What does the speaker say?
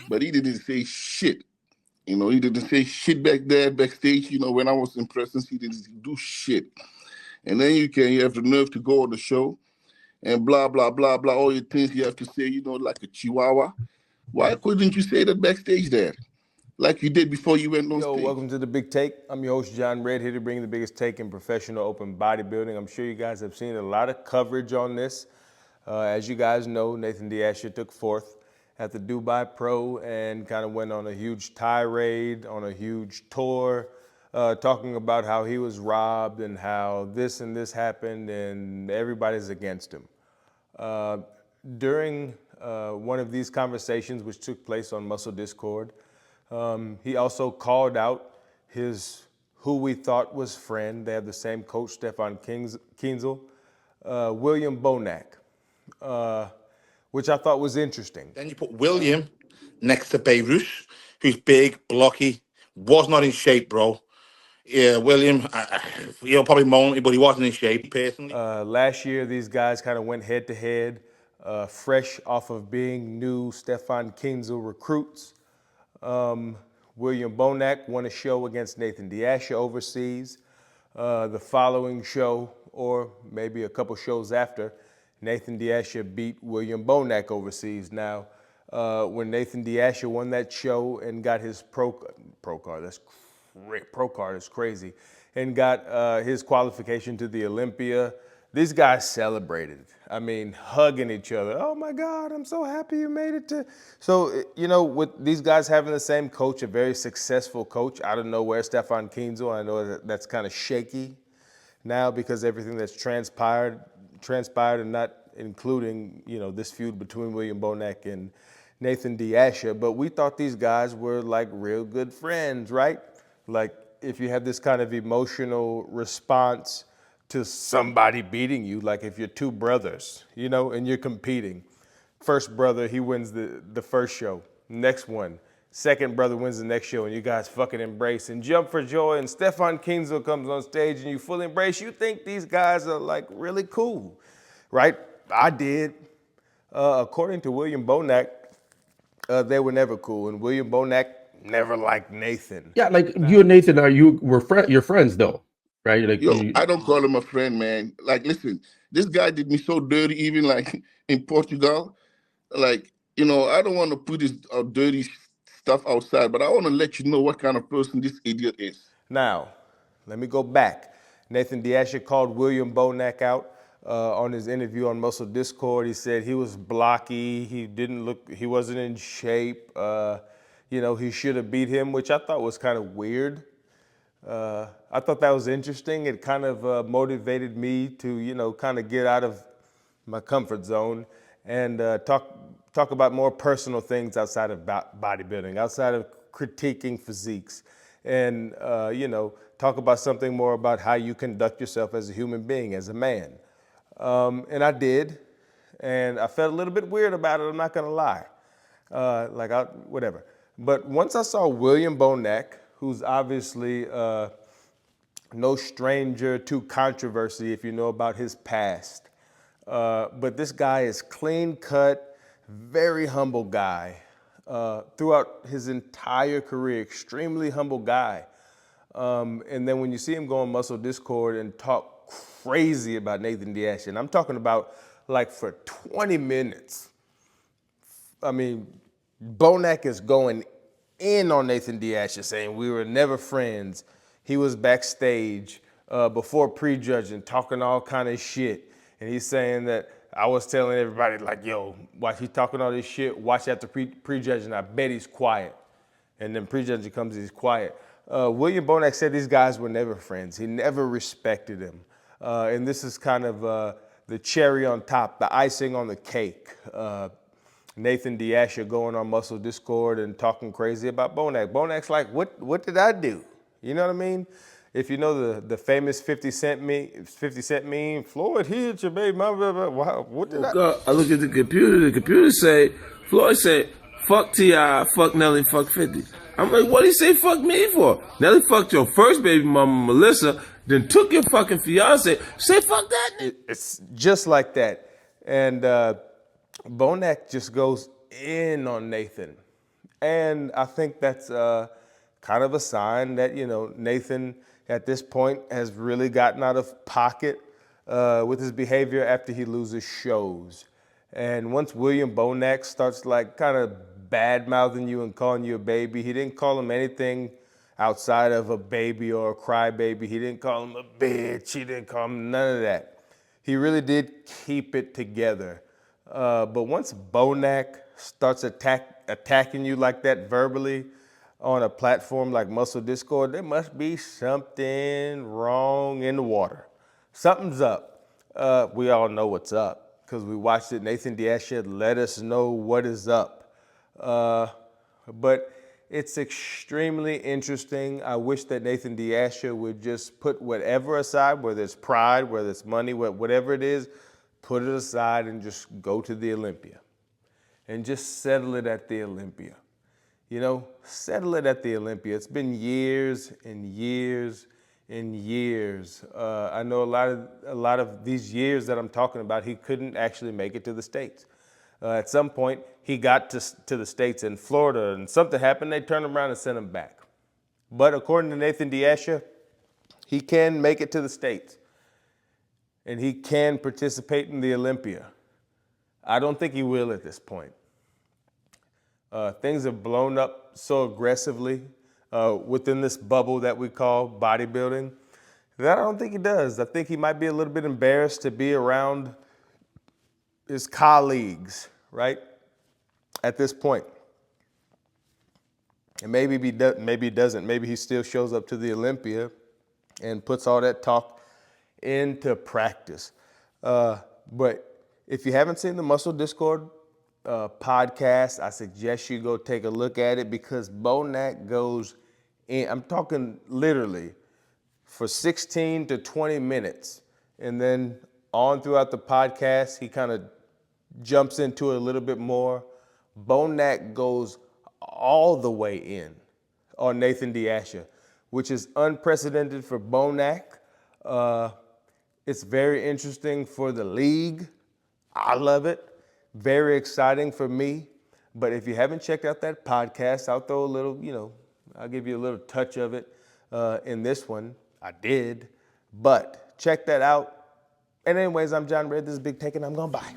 but he didn't say shit. He didn't say shit back there backstage. When I was in presence, he didn't do shit. And then you have the nerve to go on the show and blah, blah, blah, blah, all your things you have to say, like a chihuahua. Why couldn't you say that backstage there? Like you did before you went on Yo, stage? welcome to The Big Take. I'm your host, John Red, here to bring the biggest take in professional open bodybuilding. I'm sure you guys have seen a lot of coverage on this. As you guys know, Nathan DeAsha took fourth at the Dubai Pro and kind of went on a huge tirade, on a huge tour, talking about how he was robbed and how this and this happened and everybody's against him. During one of these conversations, which took place on Muscle Discord, he also called out who we thought was friend. They have the same coach, Stefan Kienzl, William BONAC, which I thought was interesting. Then you put William next to Beirut, who's big, blocky, was not in shape, bro. Yeah, William, you'll probably moan me, but he wasn't in shape, personally. Last year, these guys kind of went head to head, fresh off of being new Stefan Kienzl recruits. William BONAC won a show against Nathan DeAsha overseas. The following show, or maybe a couple shows after, Nathan DeAsha beat William BONAC overseas. Now, when Nathan DeAsha won that show and got his pro card is crazy, and got his qualification to the Olympia, these guys celebrated. I mean, hugging each other. Oh my God, I'm so happy you made it to. So, with these guys having the same coach, a very successful coach out of nowhere, Stefan Kienzl, I know that's kind of shaky now because everything that's transpired and not including, this feud between William BONAC and Nathan DeAsha. But we thought these guys were like real good friends, right? Like if you have this kind of emotional response to somebody beating you, like if you're two brothers, and you're competing. First brother, he wins the first show. Next one, second brother wins the next show, and you guys fucking embrace and jump for joy, and Stefan Kienzl comes on stage and you fully embrace. You think these guys are like really cool, right? I did. According to William BONAC, they were never cool, and William BONAC never liked Nathan. Yeah, like you and Nathan you're friends though, right? Like I don't call him a friend, man. Like, listen, this guy did me so dirty, even like in Portugal. Like, I don't want to put his dirty stuff outside, but I want to let you know what kind of person this idiot is. Now, let me go back. Nathan DeAsha called William BONAC out on his interview on Muscle Discord. He said he was blocky, he wasn't in shape. He should have beat him, which I thought was kind of weird. I thought that was interesting. It kind of motivated me to, kind of get out of my comfort zone and talk about more personal things outside of bodybuilding, outside of critiquing physiques, and, talk about something more about how you conduct yourself as a human being, as a man. And I did, and I felt a little bit weird about it, I'm not gonna lie. Whatever. But once I saw William BONAC, who's obviously no stranger to controversy if you know about his past. But this guy is clean cut, very humble guy. Throughout his entire career, extremely humble guy. And then when you see him go on Muscle Discord and talk crazy about Nathan DeAsha, and I'm talking about like for 20 minutes. I mean, BONAC is going in on Nathan DeAsha, saying we were never friends. He was backstage before prejudging, talking all kind of shit. And he's saying that I was telling everybody like, yo, watch, he's talking all this shit. Watch after prejudging, I bet he's quiet. And then prejudging comes, he's quiet. William BONAC said these guys were never friends. He never respected him. And this is kind of the cherry on top, the icing on the cake. Nathan DeAsha going on Muscle Discord and talking crazy about BONAC. BONAC's like, what did I do? You know what I mean? If you know the famous 50 Cent meme, Floyd, he hit your baby mama. Wow, what did I look at the computer say, Floyd said, fuck T.I., fuck Nelly, fuck 50. I'm like, what did he say fuck me for? Nelly fucked your first baby mama, Melissa, then took your fucking fiance. Say fuck that. It's just like that. And BONAC just goes in on Nathan. And I think that's kind of a sign that, Nathan at this point has really gotten out of pocket with his behavior after he loses shows. And once William Bonac starts like kind of bad mouthing you and calling you a baby, he didn't call him anything outside of a baby or a crybaby. He didn't call him a bitch. He didn't call him none of that. He really did keep it together. But once Bonac starts attacking you like that verbally on a platform like Muscle Discord, there must be something wrong in the water. Something's up. We all know what's up because we watched it. Nathan DEASHA let us know what is up. But it's extremely interesting. I wish that Nathan DEASHA would just put whatever aside, whether it's pride, whether it's money, whatever it is, put it aside and just go to the Olympia and just settle it at the Olympia. Settle it at the Olympia. It's been years and years and years. I know a lot of these years that I'm talking about, he couldn't actually make it to the States. At some point, he got to the States in Florida, and something happened. They turned him around and sent him back. But according to Nathan DEASHA, he can make it to the States, and he can participate in the Olympia. I don't think he will at this point. Things have blown up so aggressively within this bubble that we call bodybuilding that I don't think he does. I think he might be a little bit embarrassed to be around his colleagues, right? At this point. And maybe he doesn't. Maybe he still shows up to the Olympia and puts all that talk into practice. But if you haven't seen the Muscle Discord podcast, I suggest you go take a look at it because Bonac goes in, I'm talking literally, for 16 to 20 minutes. And then on throughout the podcast, he kind of jumps into it a little bit more. Bonac goes all the way in on Nathan DEASHA, which is unprecedented for Bonac. It's very interesting for the league. I love it. Very exciting for me. But if you haven't checked out that podcast, I'll throw a little, I'll give you a little touch of it in this one. I did. But check that out. And anyways, I'm John Red. This is Big Take, and I'm going bye.